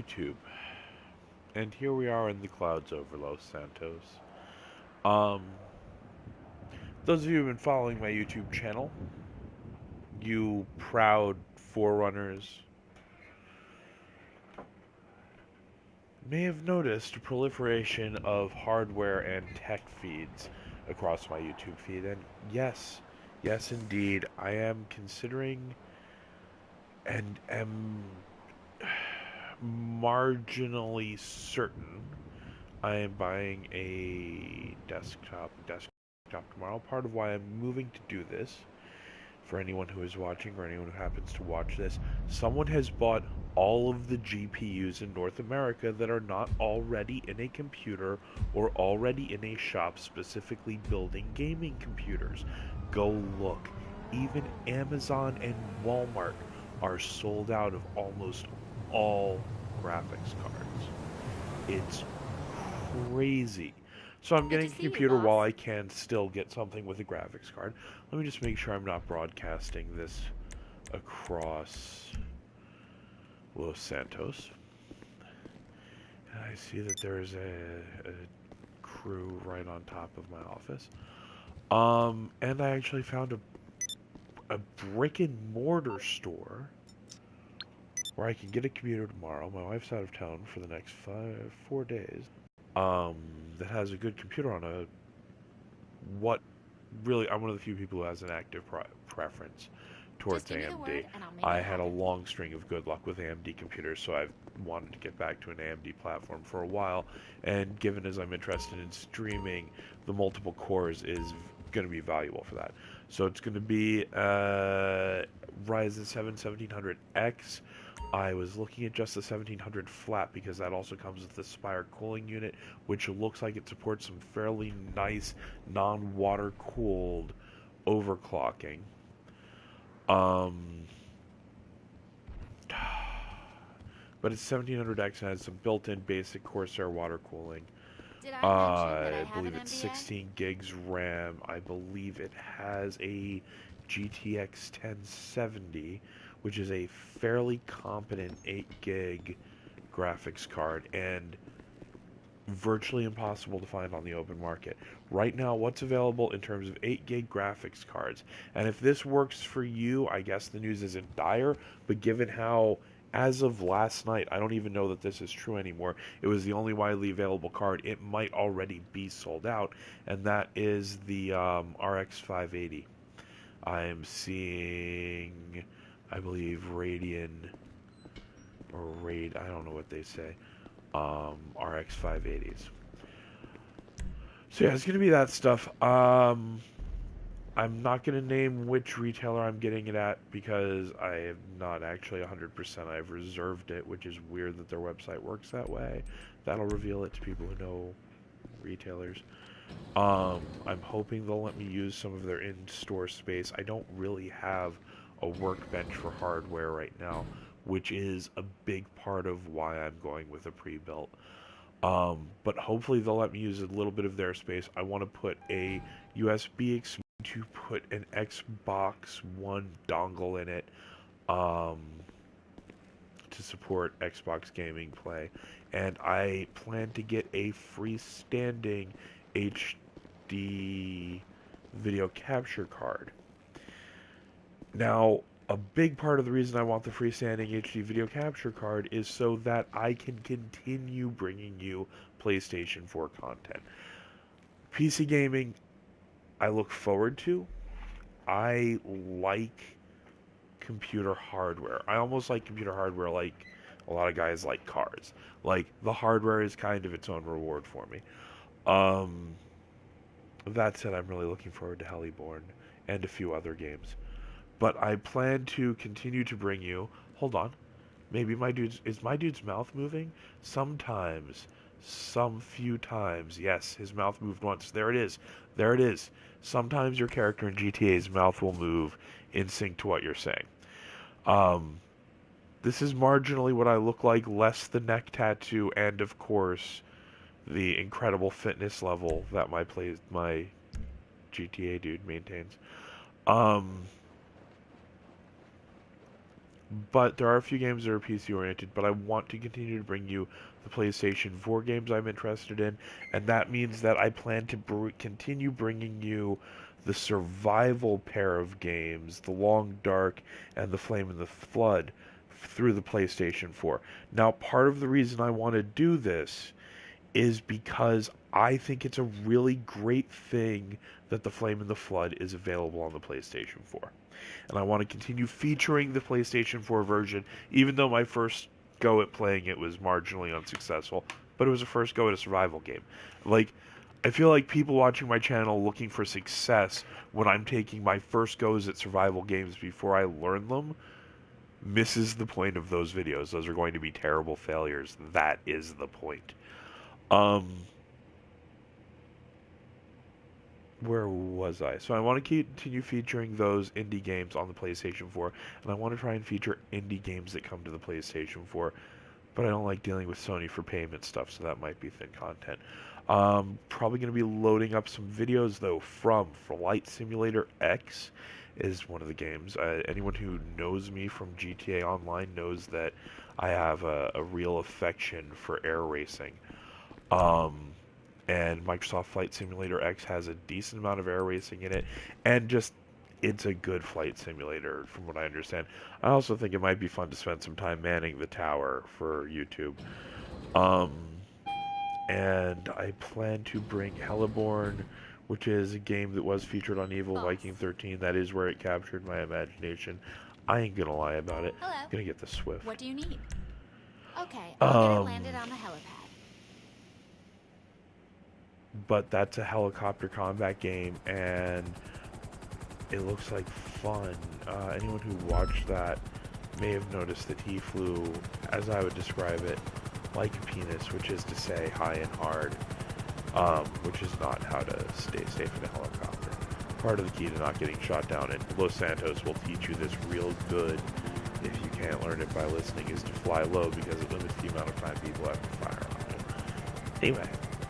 YouTube. And here we are in the clouds over Los Santos. Um, those of you who've been following my YouTube channel, you proud forerunners, may have noticed a proliferation of hardware and tech feeds across my YouTube feed. And yes indeed, I am considering and am marginally certain I am buying a desktop tomorrow. Part of why I'm moving to do this, for anyone who is watching or anyone who happens to watch this, someone has bought all of the GPUs in North America that are not already in a computer or already in a shop specifically building gaming computers. Go look. Even Amazon and Walmart are sold out of almost all graphics cards. It's crazy. So I'm Good getting to a see you, computer boss. while I can still get something with a graphics card. Let me just make sure I'm not broadcasting this across Los Santos. I see that there's a crew right on top of my office. And I actually found a brick and mortar store where I can get a computer tomorrow. My wife's out of town for the next 4 days. Um, that has a good computer on a what really I'm one of the few people who has an active preference Just towards give me the AMD. word and I'll make I it had a happen. long string of good luck with AMD computers, so I've wanted to get back to an AMD platform for a while. And given as I'm interested in streaming, the multiple cores is going to be valuable for that. So it's going to be Ryzen 7 1700X. I was looking at just the 1700 flat because that also comes with the Spire cooling unit, which looks like it supports some fairly nice non-water cooled overclocking. Um, but it's 1700X and has some built-in basic Corsair water cooling. Did I mention that I I have an believe it's MBA? 16 gigs RAM. I believe it has a GTX 1070, which is a fairly competent 8 gig graphics card and virtually impossible to find on the open market. Right now, what's available in terms of 8 gig graphics cards, and if this works for you, I guess the news isn't dire, but given how, as of last night, I don't even know that this is true anymore, it was the only widely available card, it might already be sold out, and that is the RX 580. I'm seeing, I believe, Radeon, or Raid, I don't know what they say, RX 580s. So yeah, it's gonna be that stuff. I'm not gonna name which retailer I'm getting it at because I am not actually 100%. I've reserved it, which is weird that their website works that way. That'll reveal it to people who know retailers. I'm hoping they'll let me use some of their in-store space. I don't really have a workbench for hardware right now, which is a big part of why I'm going with a pre-built. But hopefully they'll let me use a little bit of their space. I want to put a USB to put an Xbox One dongle in it um, to support Xbox gaming play. And I plan to get a freestanding HD video capture card. Now, a big part of the reason I want the freestanding HD video capture card is so that I can continue bringing you PlayStation 4 content. PC gaming, I look forward to. I like computer hardware. I almost like computer hardware like a lot of guys like cars. Like, the hardware is kind of its own reward for me. Um, that said, I'm really looking forward to Hellyborn and a few other games. But I plan to continue to bring you. Hold on. Maybe my dude's mouth moving? Sometimes. Some few times. Yes, his mouth moved once. There it is. There it is. Sometimes your character in GTA's mouth will move in sync to what you're saying. Um, this is marginally what I look like, less the neck tattoo, and of course, the incredible fitness level that my GTA dude maintains. Um, But there are a few games that are PC oriented, but I want to continue to bring you the PlayStation 4 games I'm interested in, and that means that I plan to continue bringing you the survival pair of games, The Long Dark and The Flame and the Flood, through the PlayStation 4. Now, part of the reason I want to do this is because I think it's a really great thing that The Flame and the Flood is available on the PlayStation 4. And I want to continue featuring the PlayStation 4 version, even though my first go at playing it was marginally unsuccessful, but it was a first go at a survival game. Like, I feel like people watching my channel looking for success when I'm taking my first goes at survival games before I learn them misses the point of those videos. Those are going to be terrible failures. That is the point. Where was I? So I want to continue featuring those indie games on the PlayStation 4, and I want to try and feature indie games that come to the PlayStation 4, but I don't like dealing with Sony for payment stuff, so that might be thin content. Probably going to be loading up some videos, though, from Flight Simulator X is one of the games. Anyone who knows me from GTA Online knows that I have a real affection for air racing. And Microsoft Flight Simulator X has a decent amount of air racing in it, and just it's a good flight simulator from what I understand. I also think it might be fun to spend some time manning the tower for YouTube. And I plan to bring Helleborn, which is a game that was featured on Evil Viking 13. That is where it captured my imagination. I ain't gonna lie about it. Hello. I'm gonna get the Swift. What do you need? Okay, I'll get it landed on the helipad. But that's a helicopter combat game, and it looks like fun. Anyone who watched that may have noticed that he flew, as I would describe it, like a penis, which is to say high and hard, which is not how to stay safe in a helicopter. Part of the key to not getting shot down, and Los Santos will teach you this real good, if you can't learn it by listening, is to fly low, because it limits the amount of time people have to fire on you. Anyway,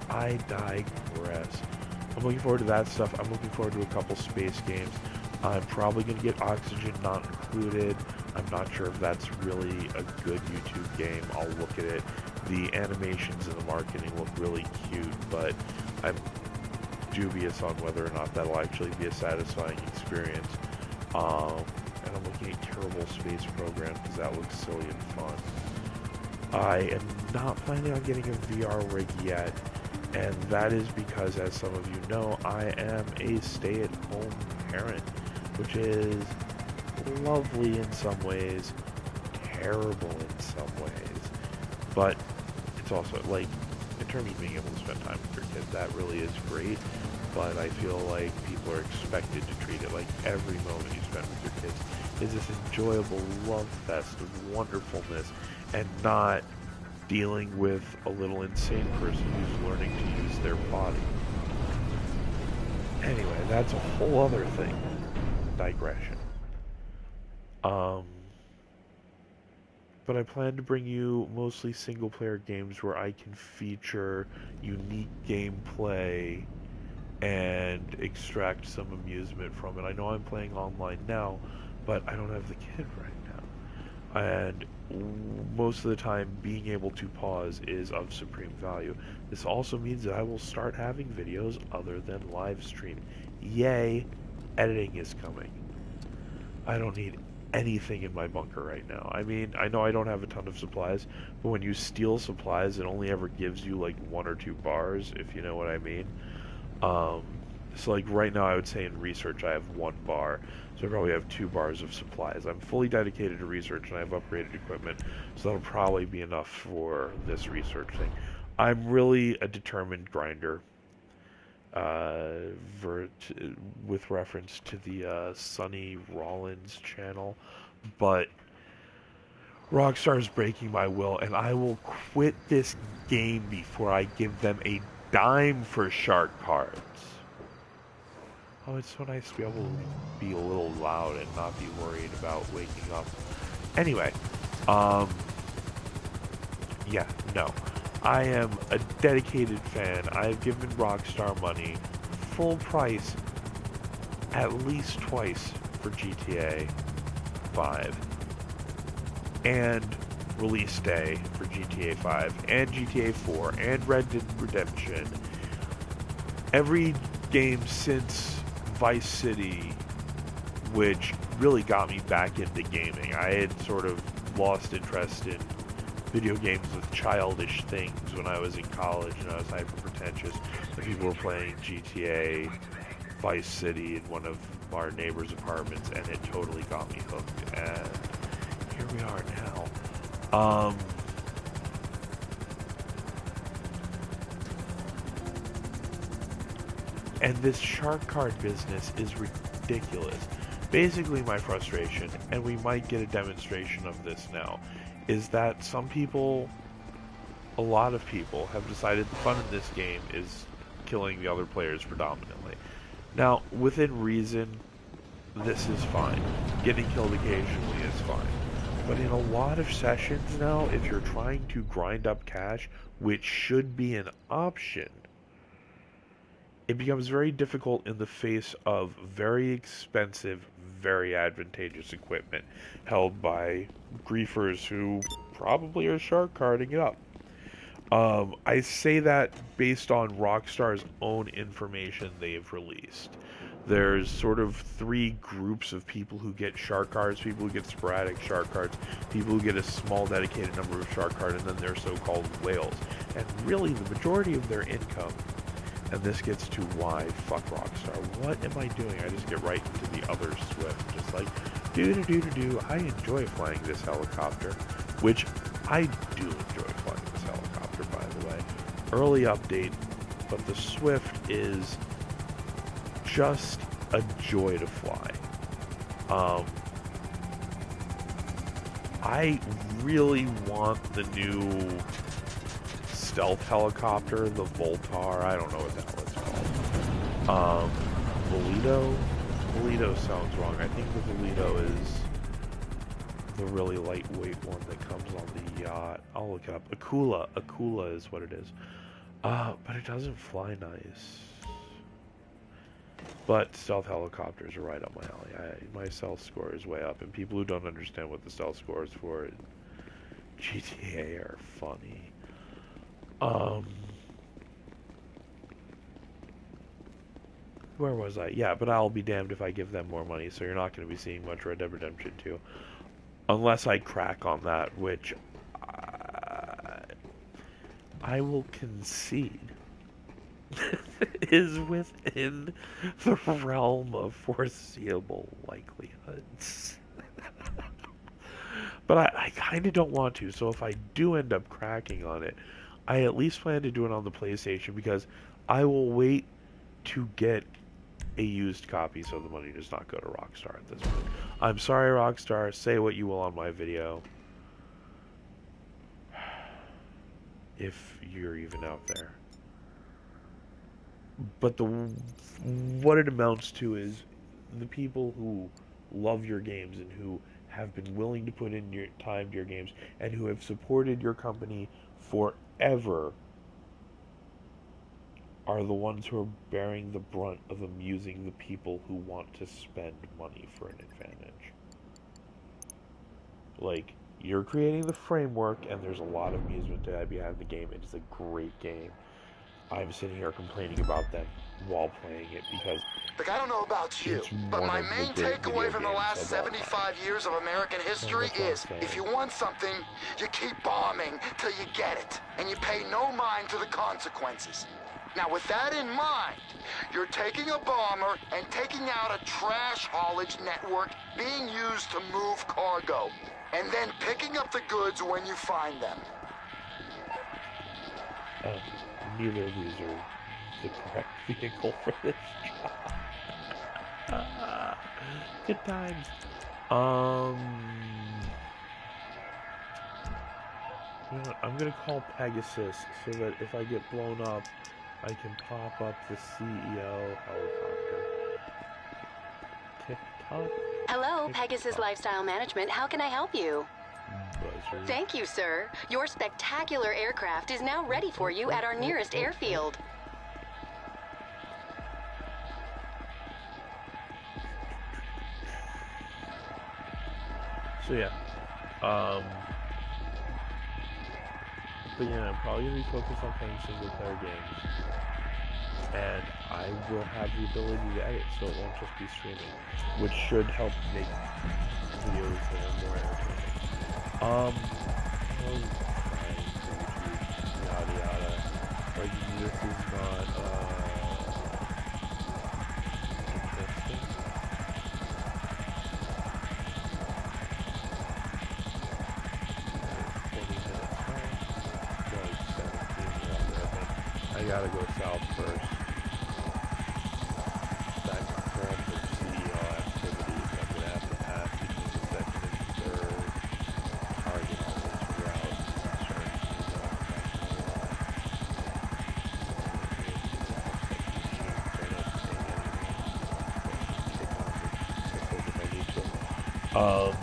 I digress. I'm looking forward to that stuff. I'm looking forward to a couple space games. I'm probably going to get Oxygen Not Included. I'm not sure if that's really a good YouTube game. I'll look at it. The animations and the marketing look really cute, but I'm dubious on whether or not that'll actually be a satisfying experience. And I'm looking at Terrible Space Program because that looks silly and fun. I am not planning on getting a VR rig yet, and that is because, as some of you know, I am a stay-at-home parent, which is lovely in some ways, terrible in some ways, but it's also, like, in terms of being able to spend time with your kids, that really is great, but I feel like people are expected to treat it like every moment you spend with your kids is this enjoyable love fest of wonderfulness, and not dealing with a little insane person who's learning to use their body. Anyway, that's a whole other thing. Digression. But I plan to bring you mostly single-player games where I can feature unique gameplay and extract some amusement from it. I know I'm playing online now, but I don't have the kid right now. And most of the time, being able to pause is of supreme value. This also means that I will start having videos other than live stream. Yay, editing is coming. I don't need anything in my bunker right now. I mean, I know I don't have a ton of supplies, but when you steal supplies, it only ever gives you like 1 or 2 bars, if you know what I mean. So like right now I would say in research I have 1 bar, so I probably have 2 bars of supplies. I'm fully dedicated to research and I have upgraded equipment, so that'll probably be enough for this research thing. I'm really a determined grinder, with reference to the Sonny Rollins channel, but Rockstar's breaking my will, and I will quit this game before I give them a dime for shark cards. Oh, it's so nice to be able to be a little loud and not be worried about waking up. Anyway, yeah, no. I am a dedicated fan. I've given Rockstar money, full price, at least twice for GTA 5. and release day for GTA 5 and GTA 4 and Red Dead Redemption. Every game since Vice City, which really got me back into gaming. I had sort of lost interest in video games with childish things when I was in college and I was hyper pretentious. And people were playing GTA Vice City in one of our neighbors' apartments, and it totally got me hooked. And here we are now. And this shark card business is ridiculous. Basically, my frustration, and we might get a demonstration of this now, is that some people, a lot of people, have decided the fun in this game is killing the other players predominantly. Now, within reason, this is fine. Getting killed occasionally is fine. But in a lot of sessions now, if you're trying to grind up cash, which should be an option, it becomes very difficult in the face of very expensive, very advantageous equipment held by griefers who probably are shark carding it up. I say that based on Rockstar's own information they've released. There's sort of three groups of people who get shark cards, people who get sporadic shark cards, people who get a small dedicated number of shark cards, and then their so-called whales. And really, the majority of their income, and this gets to why fuck Rockstar. What am I doing? I just get right into the other Swift. Just like, do. I enjoy flying this helicopter. Which, I do enjoy flying this helicopter, by the way. Early update, but the Swift is just a joy to fly. I really want the new stealth helicopter, the Voltar, I don't know what the hell it's called. Volito? Volito sounds wrong. I think the Volito is the really lightweight one that comes on the yacht. I'll look it up. Akula is what it is. But it doesn't fly nice. But stealth helicopters are right up my alley. My stealth score is way up, and people who don't understand what the stealth score is for GTA are funny. Where was I? Yeah, but I'll be damned if I give them more money, so you're not going to be seeing much Red Dead Redemption 2. Unless I crack on that, which I will concede is within the realm of foreseeable likelihoods. But I kind of don't want to, so if I do end up cracking on it, I at least plan to do it on the PlayStation, because I will wait to get a used copy so the money does not go to Rockstar at this point. I'm sorry, Rockstar, say what you will on my video. If you're even out there. But what it amounts to is the people who love your games and who have been willing to put in your time to your games and who have supported your company forever are the ones who are bearing the brunt of amusing the people who want to spend money for an advantage. Like, you're creating the framework, and there's a lot of amusement to be had in the game. It is a great game. I'm sitting here complaining about them while playing it because... Look, I don't know about you, but my main takeaway from the last 75 years of American history is, if you want something, you keep bombing till you get it, and you pay no mind to the consequences. Now, with that in mind, you're taking a bomber and taking out a trash haulage network being used to move cargo, and then picking up the goods when you find them. Neither of these are the correct vehicle for this job. Good times. You know what? I'm gonna call Pegasus so that if I get blown up, I can pop up the CEO helicopter. Tick-tock. Hello, Pegasus Lifestyle Management. How can I help you? Buzzer. Thank you, sir. Your spectacular aircraft is now ready for you at our nearest airfield. So yeah, But yeah, I'm probably going to be focused on playing single player games. And I will have the ability to edit, so it won't just be streaming, which should help make videos that are more entertaining. Yada yada. Like, this is not, interesting. I gotta go south first. That confirmed the CDL activities. I'm gonna have to pass between the second and third target on this route. Starting to move on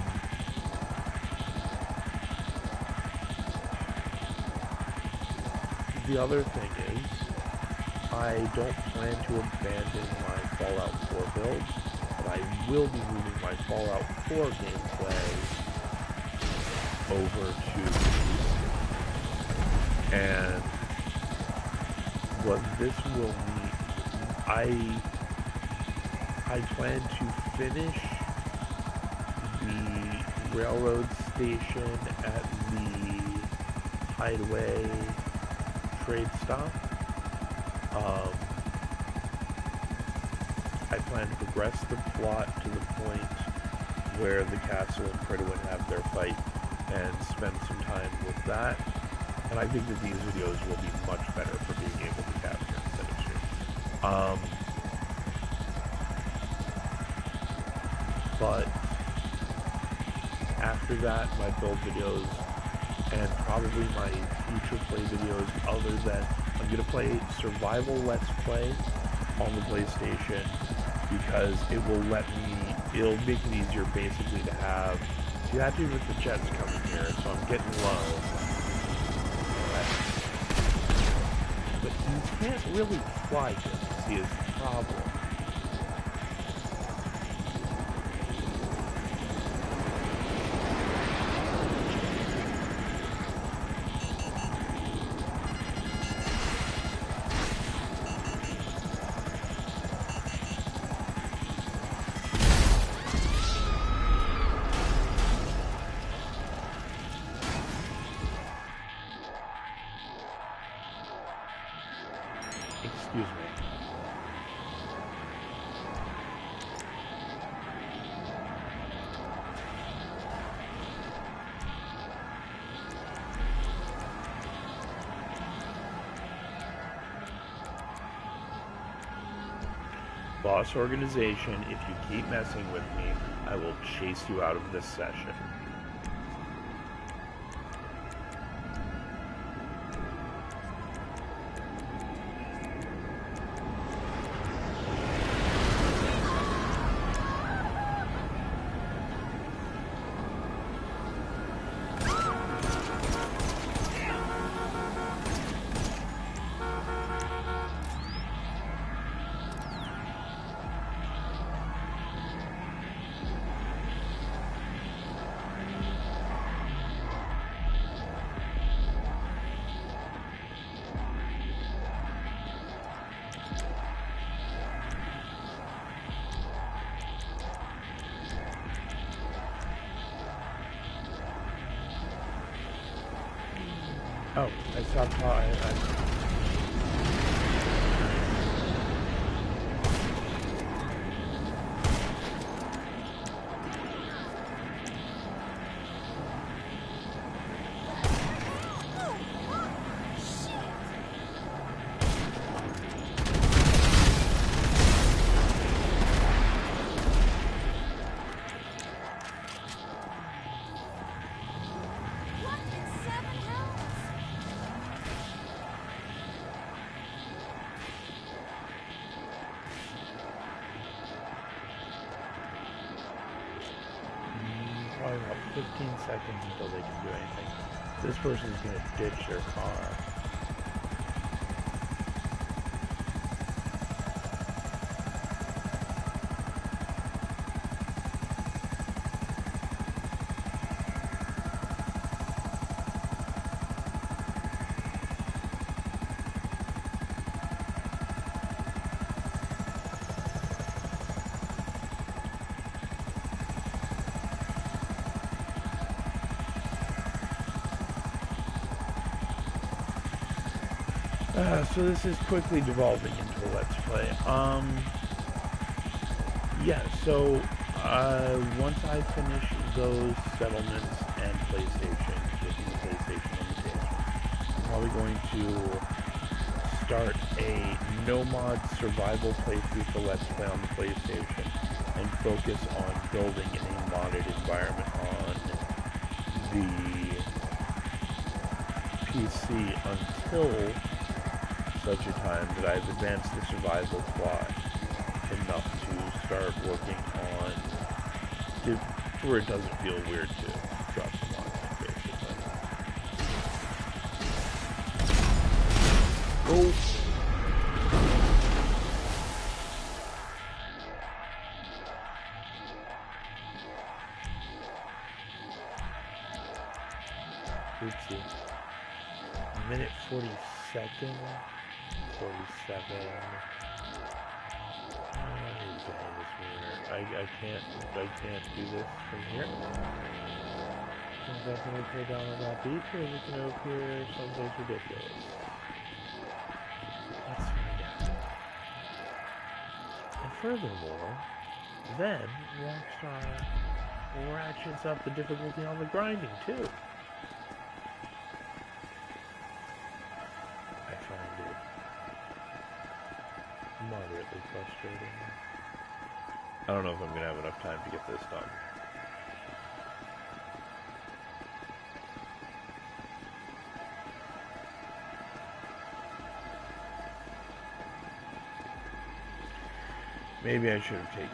the other thing is, I don't plan to abandon my Fallout 4 build, but I will be moving my Fallout 4 gameplay over to PC. And what this will mean, I plan to finish the railroad station at the Hideaway trade stop. I plan to progress the plot to the point where the castle and Prydwen have their fight and spend some time with that. And I think that these videos will be much better for being able to capture instead of stream. But after that, my build videos and probably my future play videos, other than I'm going to play Survival Let's Play on the PlayStation, because it will it'll make it easier basically to have, see, that's even with the jets coming here, so I'm getting low. But you can't really fly just, see, is the problem. Excuse me. Boss organization, if you keep messing with me, I will chase you out of this session. Oh, I stopped talking. Probably about 15 seconds until they can do anything. This person's gonna ditch their car. So this is quickly devolving into a Let's Play. Yeah, so, once I finish those settlements and PlayStation, with the PlayStation limitations, I'm probably going to start a no-mod survival playthrough for Let's Play on the PlayStation, and focus on building in a modded environment on the PC until such a time that I've advanced the survival plot enough to start working on where it doesn't feel weird to drop some mods in, basically. Oh! Oopsie. Minute 42nd. 47. I can't do this from here. Is that going to go down on that beach, or is it going to appear someplace ridiculous? Let's find out. And furthermore, then Rockstar ratchets up the difficulty on the grinding too. I find it moderately frustrating. I don't know if I'm going to have enough time to get this done. Maybe I should have taken